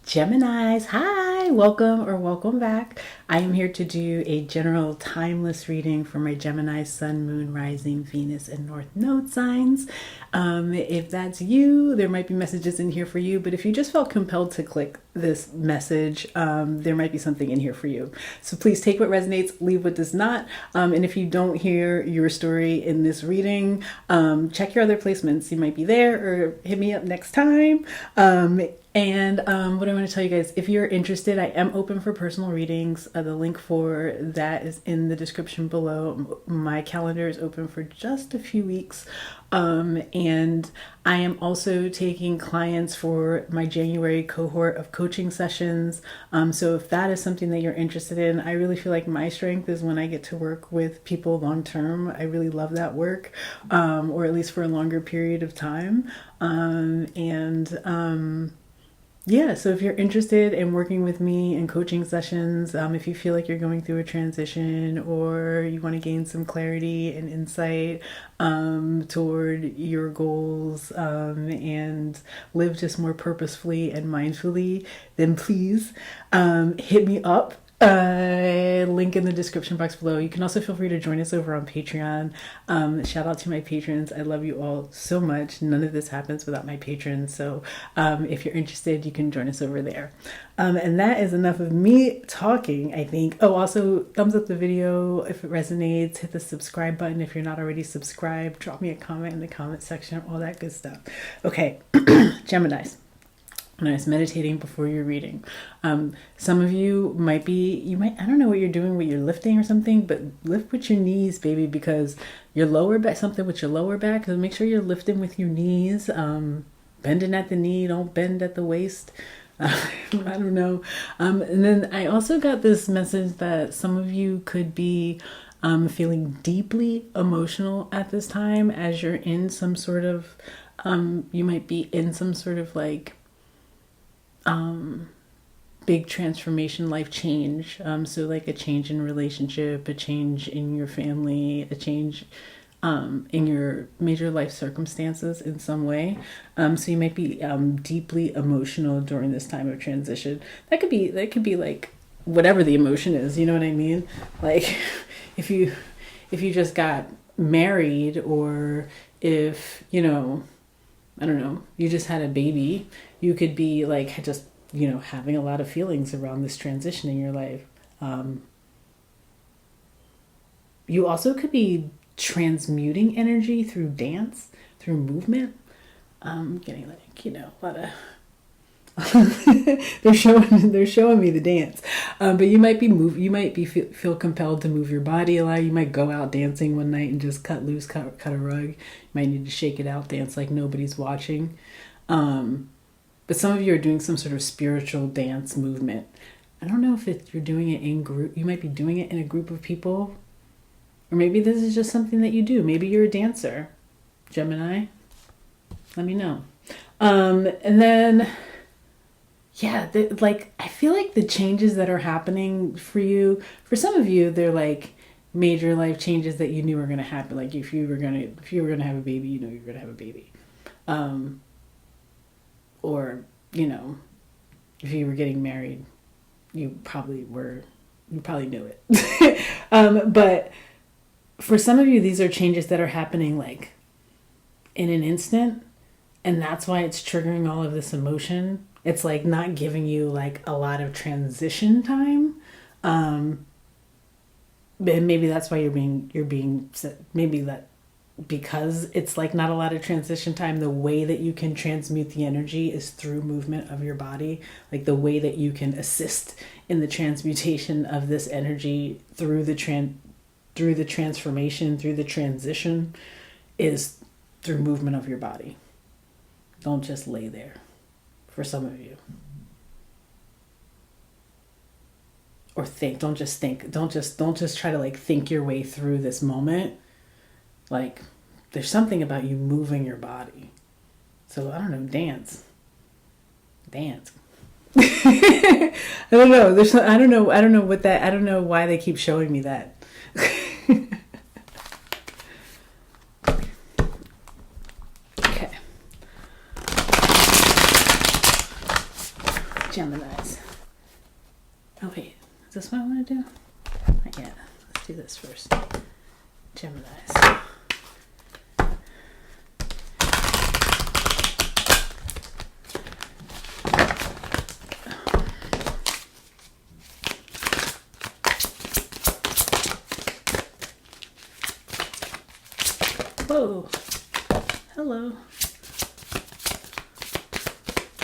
Geminis, hi, welcome or welcome back. I am here to do a general timeless reading for my Gemini sun, moon, rising, Venus, and north node signs. If that's you, there might be messages in here for you, but if you just felt compelled to click this message, there might be something in here for you. So please take what resonates, leave what does not. And if you don't hear your story in this reading, check your other placements. You might be there, or hit me up next time. What I want to tell you guys, if you're interested, I am open for personal readings. The link for that is in the description below. My calendar is open for just a few weeks. And I am also taking clients for my January cohort of coaching sessions. So if that is something that you're interested in, I really feel like my strength is when I get to work with people long term. I really love that work, or at least for a longer period of time. Yeah, so if you're interested in working with me in coaching sessions, if you feel like you're going through a transition or you want to gain some clarity and insight toward your goals and live just more purposefully and mindfully, then please hit me up. Link in the description box below. You can also feel free to join us over on Patreon. Shout out to my patrons. I love you all so much. None of this happens without my patrons. So if you're interested, you can join us over there. And that is enough of me talking, I think. Oh, also thumbs up the video if it resonates. Hit the subscribe button if you're not already subscribed. Drop me a comment in the comment section. All that good stuff. Okay, Geminis. When I was meditating before your reading. Some of you might, I don't know what you're doing, what you're lifting or something, but lift with your knees, baby, because your lower back, something with your lower back, so make sure you're lifting with your knees, bending at the knee, don't bend at the waist. I don't know. And then I also got this message that some of you could be feeling deeply emotional at this time as you're in some sort of, you might be in some sort of like, big transformation, life change. So like a change in relationship, a change in your family, a change in your major life circumstances in some way. So you might be deeply emotional during this time of transition. That could be like whatever the emotion is, you know what I mean? Like if you just got married, or if, I don't know, you just had a baby, you could be like just, having a lot of feelings around this transition in your life. You also could be transmuting energy through dance, through movement. Getting like, a lot of they're showing me the dance, but you might feel compelled to move your body a lot. You might go out dancing one night and just cut a rug. You might need to shake it out, dance like nobody's watching. But some of you are doing some sort of spiritual dance movement. I don't know if you're doing it in group. You might be doing it in a group of people, or maybe this is just something that you do. Maybe you're a dancer, Gemini. Let me know. And then. Yeah, I feel like the changes that are happening for you, for some of you, they're like major life changes that you knew were going to happen. Like if you were going to have a baby, you know you were going to have a baby. Or, if you were getting married, you probably knew it. But for some of you, these are changes that are happening like in an instant, and that's why it's triggering all of this emotion. It's like not giving you like a lot of transition time. And maybe that's why maybe that because it's like not a lot of transition time, the way that you can transmute the energy is through movement of your body. Like the way that you can assist in the transmutation of this energy through the transformation, through the transition, is through movement of your body. Don't just lay there. For some of you, or don't just try to like think your way through this moment. Like there's something about you moving your body. So I don't know, dance. I don't know. I don't know why they keep showing me that. Geminis. Oh wait, is this what I want to do? Not yet. Let's do this first. Geminis. Whoa. Hello.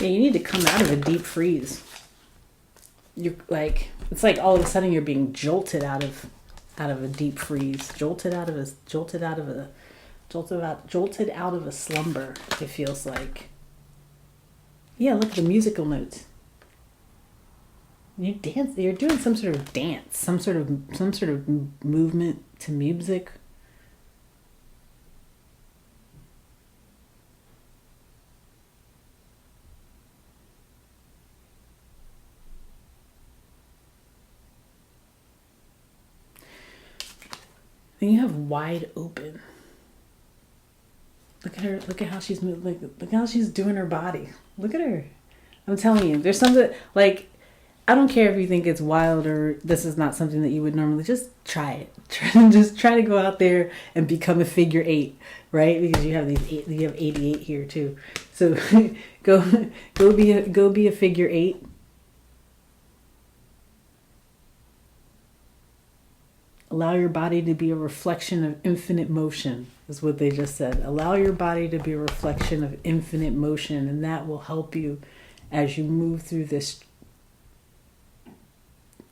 Yeah, you need to come out of a deep freeze. You're like, it's like all of a sudden you're being jolted out of a deep freeze, jolted out of a slumber. It feels like. Yeah, look at the musical notes. You dance. You're doing some sort of dance, some sort of movement to music. Then you have wide open. Look at her. Look at how she's moving. Look how she's doing her body. Look at her. I'm telling you, there's something like, I don't care if you think it's wild or this is not something that you would normally, just try it. Just try to go out there and become a figure 8, right? Because you have you have 88 here too. So go be a figure 8. Allow your body to be a reflection of infinite motion, is what they just said. Allow your body to be a reflection of infinite motion, and that will help you as you move through this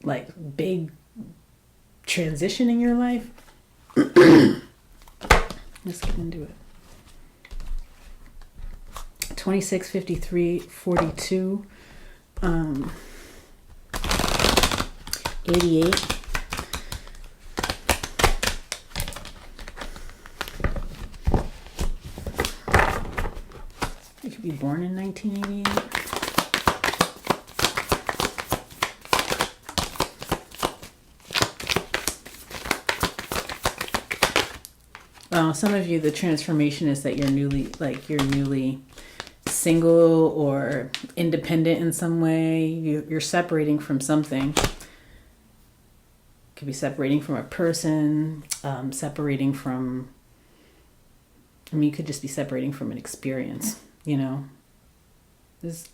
like big transition in your life. Let's get into it. 26, 53, 42, 88. You could be born in 1988. Some of you, the transformation is that you're newly single or independent in some way. You're separating from something. Could be separating from a person, separating from, you could just be separating from an experience, you know. There's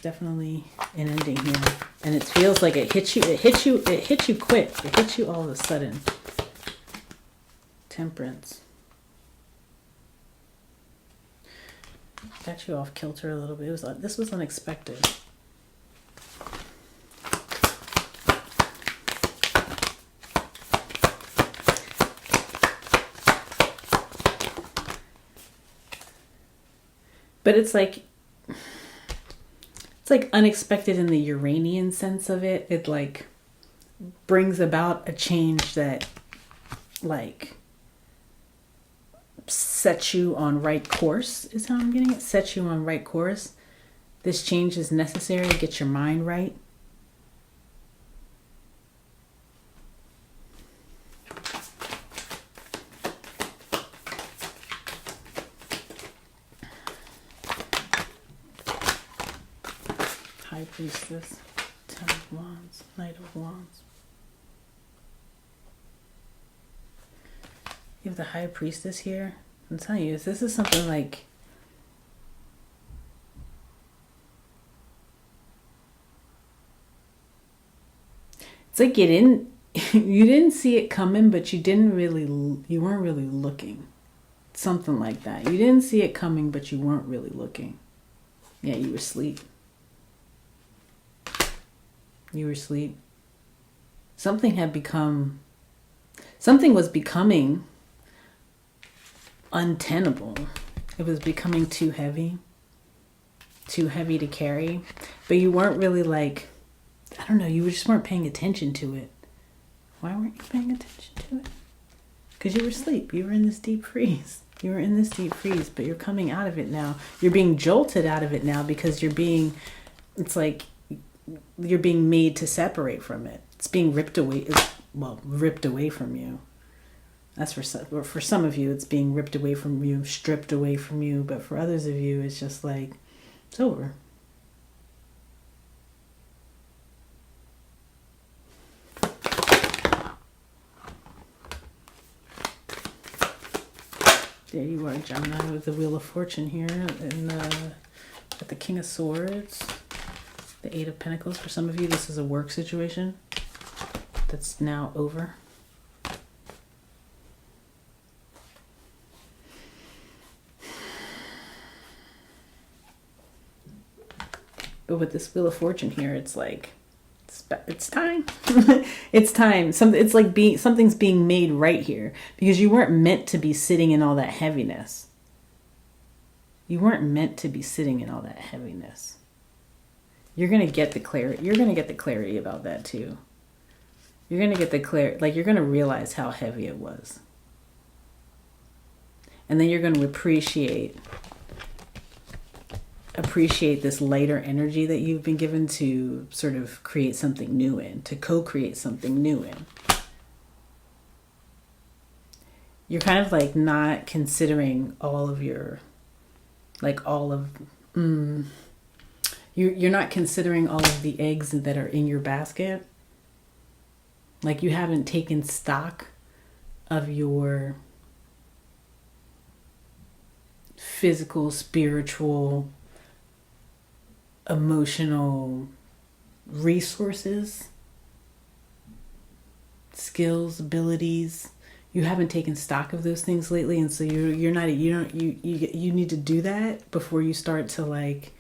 definitely an ending here. And it feels like it hits you quick. It hits you all of a sudden. Temperance. Got you off kilter a little bit. This was unexpected. But it's like unexpected in the Uranian sense of it. It like brings about a change that like sets you on right course, is how I'm getting it. Sets you on right course. This change is necessary to get your mind right. High Priestess, 10 of Wands, Knight of Wands. You have the High Priestess here. I'm telling you, this is something like, it's like you didn't see it coming, but you weren't really looking. Something like that. You didn't see it coming, but you weren't really looking. Yeah, you were asleep. You were asleep. Something was becoming untenable. It was becoming too heavy to carry. But you weren't really like, I don't know, you just weren't paying attention to it. Why weren't you paying attention to it? Because you were asleep. You were in this deep freeze. But you're coming out of it now. You're being jolted out of it now because you're being made to separate from it. It's being ripped away from you. That's for some of you, it's being ripped away from you, stripped away from you. But for others of you, it's just like, it's over. There you are, Gemini, with the Wheel of Fortune here, and with the King of Swords, the Eight of Pentacles. For some of you, this is a work situation that's now over. But with this Wheel of Fortune here, it's like, it's time. It's time. It's like something's being made right here, because you weren't meant to be sitting in all that heaviness. You weren't meant to be sitting in all that heaviness. You're going to get the clarity. You're going to get the clarity about that too. You're going to get the clarity, like you're going to realize how heavy it was. And then you're going to appreciate this lighter energy that you've been given to sort of create something new in, to co-create something new in. You're kind of like not considering all of your, like you're not considering all of the eggs that are in your basket. Like you haven't taken stock of your physical, spiritual, emotional resources, skills, abilities. You haven't taken stock of those things lately, and so you need to do that before you start to like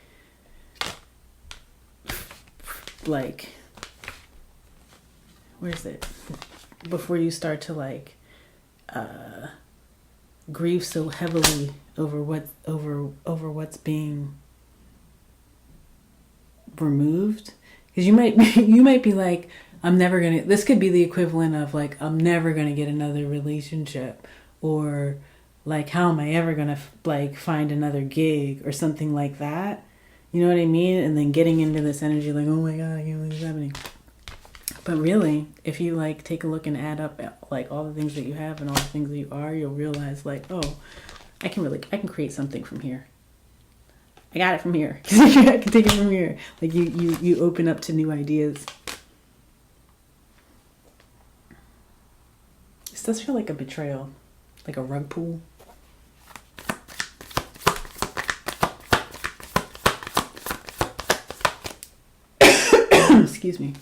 where's it? Before you start to like grieve so heavily over what's being removed, because you might be like, this could be the equivalent of like, I'm never gonna get another relationship, or like, how am I ever gonna like find another gig or something like that, you know what I mean? And then getting into this energy like, oh my god, I can't believe this is happening. But really, if you like take a look and add up like all the things that you have and all the things that you are, you'll realize like, oh, I can create something from here. I got it from here. I can take it from here. Like you open up to new ideas. This does feel like a betrayal, like a rug pull. Excuse me.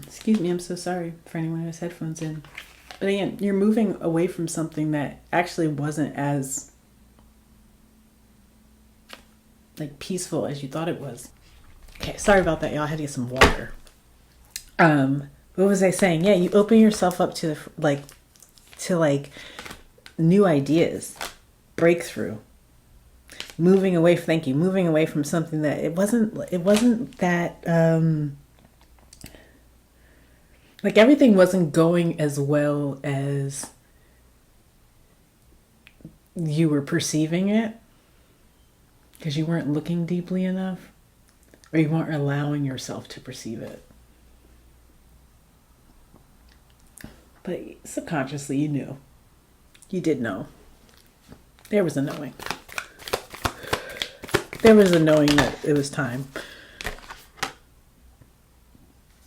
Excuse me, I'm so sorry for anyone who has headphones in. But again, you're moving away from something that actually wasn't as like peaceful as you thought it was. Okay, sorry about that, y'all. I had to get some water. What was I saying? Yeah, you open yourself up to new ideas, breakthrough. Moving away from something that it wasn't that like everything wasn't going as well as you were perceiving it, because you weren't looking deeply enough, or you weren't allowing yourself to perceive it. But subconsciously you knew. You did know. There was a knowing. There was a knowing that it was time.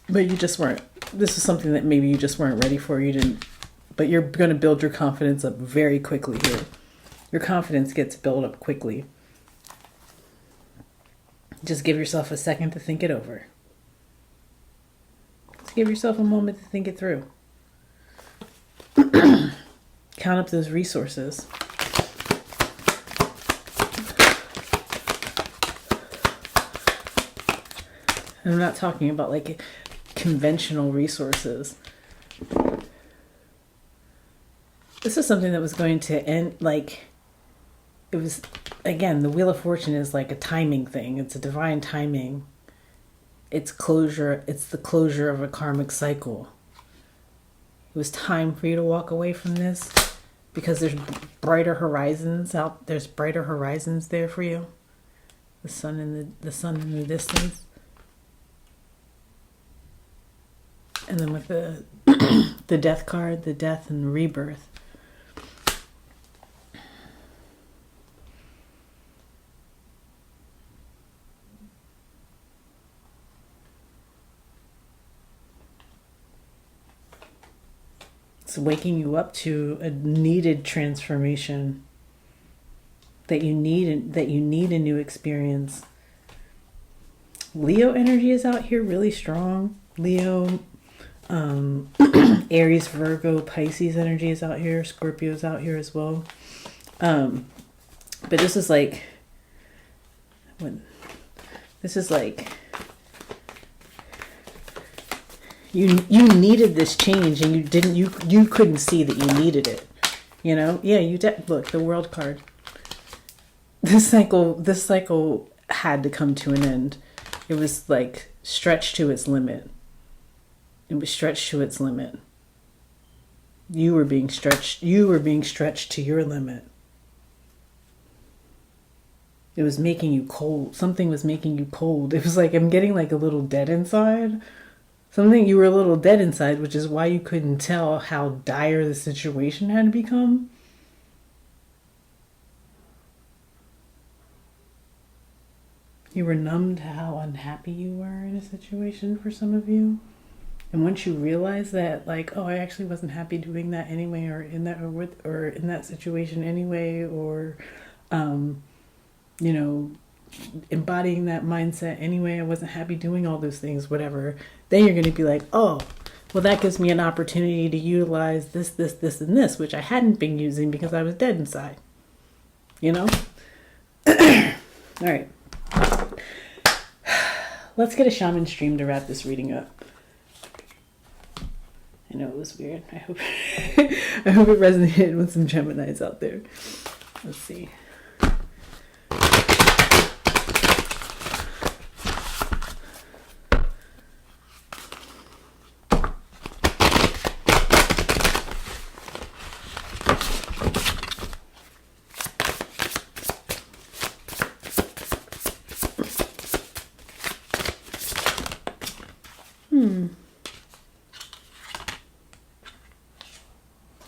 But you just weren't. This is something that maybe you just weren't ready for. You didn't. But you're going to build your confidence up very quickly here. Your confidence gets built up quickly. Just give yourself a second to think it over. Just give yourself a moment to think it through. Count up those resources. And I'm not talking about like conventional resources. This is something that was going to end, like, it was, again, the Wheel of Fortune is like a timing thing. It's a divine timing. It's closure. It's the closure of a karmic cycle. It was time for you to walk away from this, because there's brighter horizons out. There's brighter horizons there for you. The sun in the distance. And then with the the death card, the death and rebirth. that's waking you up to a needed transformation, that you need a new experience. Leo energy is out here really strong. Leo, Aries, Virgo, Pisces energy is out here. Scorpio's out here as well. But this is like you needed this change, and you couldn't see that you needed it. You know? Yeah, look, the World card. This cycle had to come to an end. It was like stretched to its limit. It was stretched to its limit. You were being stretched to your limit. It was making you cold. Something was making you cold. It was like, I'm getting like a little dead inside. You were a little dead inside, which is why you couldn't tell how dire the situation had become. You were numb to how unhappy you were in a situation for some of you. And once you realize that, like, oh, I actually wasn't happy doing that anyway, or in that situation anyway, or, embodying that mindset anyway, I wasn't happy doing all those things, whatever. Then you're going to be like, oh, well, that gives me an opportunity to utilize this, and this, which I hadn't been using because I was dead inside. You know? All right. Let's get a shaman stream to wrap this reading up. I know it was weird. I hope it resonated with some Geminis out there. Let's see.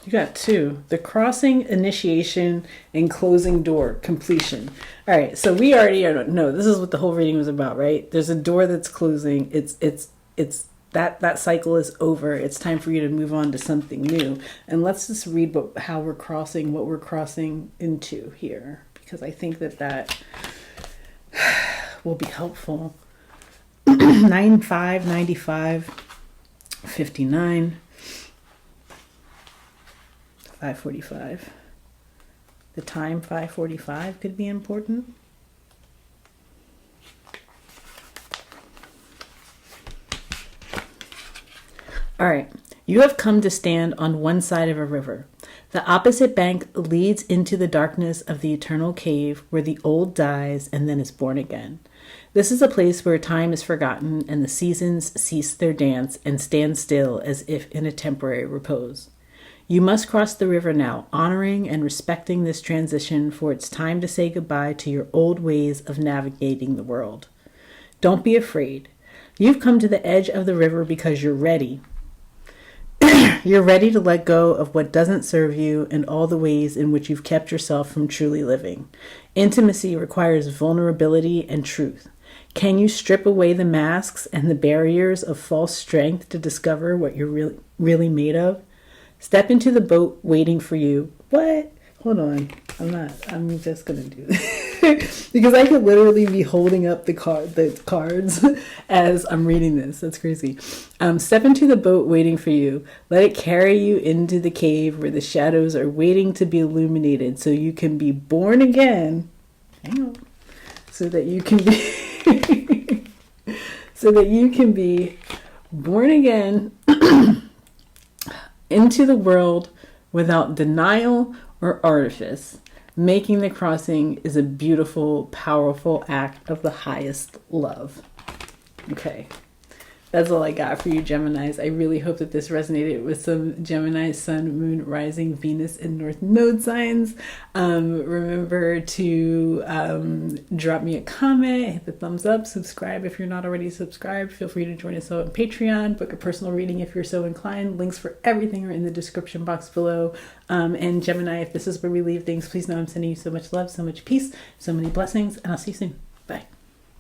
You got two. The crossing, initiation, and closing door, completion. All right, so we already know this is what the whole reading was about, right? There's a door that's closing. It's that cycle is over. It's time for you to move on to something new. And let's just read what we're crossing into here, because I think that will be helpful. 95, 95, 59. 5:45. The time 5:45 could be important. All right. You have come to stand on one side of a river. The opposite bank leads into the darkness of the eternal cave where the old dies and then is born again. This is a place where time is forgotten and the seasons cease their dance and stand still as if in a temporary repose. You must cross the river now, honoring and respecting this transition, for it's time to say goodbye to your old ways of navigating the world. Don't be afraid. You've come to the edge of the river because you're ready. You're ready to let go of what doesn't serve you and all the ways in which you've kept yourself from truly living. Intimacy requires vulnerability and truth. Can you strip away the masks and the barriers of false strength to discover what you're really made of? Step into the boat waiting for you. What? Hold on. I'm just going to do this. Because I could literally be holding up the cards as I'm reading this. That's crazy. Step into the boat waiting for you. Let it carry you into the cave where the shadows are waiting to be illuminated so you can be born again. Hang on. So that you can be born again into the world without denial or artifice. Making the crossing is a beautiful, powerful act of the highest love. Okay. That's all I got for you, Geminis. I really hope that this resonated with some Gemini, Sun, Moon, Rising, Venus, and North Node signs. Remember to drop me a comment, hit the thumbs up, subscribe if you're not already subscribed. Feel free to join us on Patreon, book a personal reading if you're so inclined. Links for everything are in the description box below. And Gemini, if this is where we leave things, please know I'm sending you so much love, so much peace, so many blessings, and I'll see you soon. Bye.